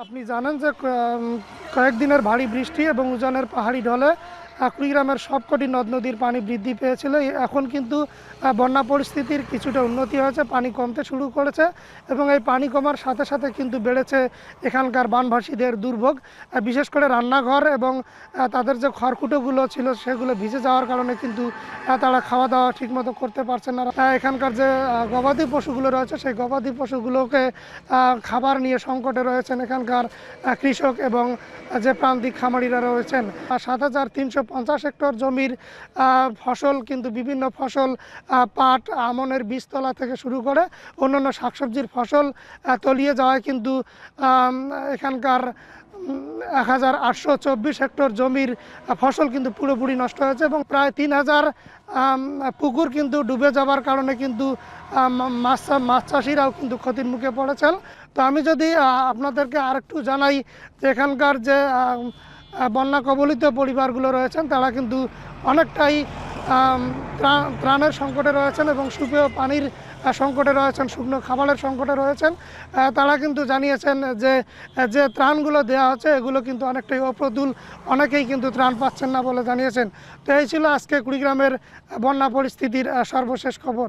আপনি জানেন যে কয়েকদিনের ভারী বৃষ্টি এবং উজানের পাহাড়ি ঢলে কুড়িগ্রামের সবকটি নদ নদীর পানি বৃদ্ধি পেয়েছিল। এখন কিন্তু বন্যা পরিস্থিতির কিছুটা উন্নতি হয়েছে, পানি কমতে শুরু করেছে এবং এই পানি কমার সাথে সাথে কিন্তু বেড়েছে এখানকার বানভাসীদের দুর্ভোগ। বিশেষ করে রান্নাঘর এবং তাদের যে খড়কুটোগুলো ছিল সেগুলো ভিজে যাওয়ার কারণে কিন্তু তারা খাওয়া দাওয়া ঠিকমতো করতে পারছেন না। এখানকার যে গবাদি পশুগুলো রয়েছে সেই গবাদি পশুগুলোকে খাবার নিয়ে সংকটে রয়েছেন এখানকার কৃষক এবং যে প্রান্তিক খামারিরা রয়েছেন। ৭,৩৫০ হেক্টর জমির ফসল কিন্তু বিভিন্ন ফসল পাট, আমনের বীজতলা থেকে শুরু করে অন্যান্য শাকসবজির ফসল তলিয়ে যাওয়ায় কিন্তু এখানকার ১,৮২৪ হেক্টর জমির ফসল কিন্তু পুরোপুরি নষ্ট হয়েছে এবং প্রায় ৩,০০০ পুকুর কিন্তু ডুবে যাওয়ার কারণে কিন্তু মাছ চাষিরাও কিন্তু ক্ষতির মুখে পড়েছেন। তো আমি যদি আপনাদেরকে আরেকটু জানাই যে এখানকার যে বন্যা কবলিত পরিবারগুলো রয়েছেন তারা কিন্তু অনেকটাই ত্রাণের সংকটে রয়েছেন এবং সুপেয় পানির সংকটে রয়েছেন, শুকনো খাবারের সংকটে রয়েছেন। তারা কিন্তু জানিয়েছেন যে যে ত্রাণগুলো দেওয়া হচ্ছে এগুলো কিন্তু অনেকটাই অপ্রতুল, অনেকেই কিন্তু ত্রাণ পাচ্ছেন না বলে জানিয়েছেন। তো এই ছিল আজকে কুড়িগ্রামের বন্যা পরিস্থিতির সর্বশেষ খবর।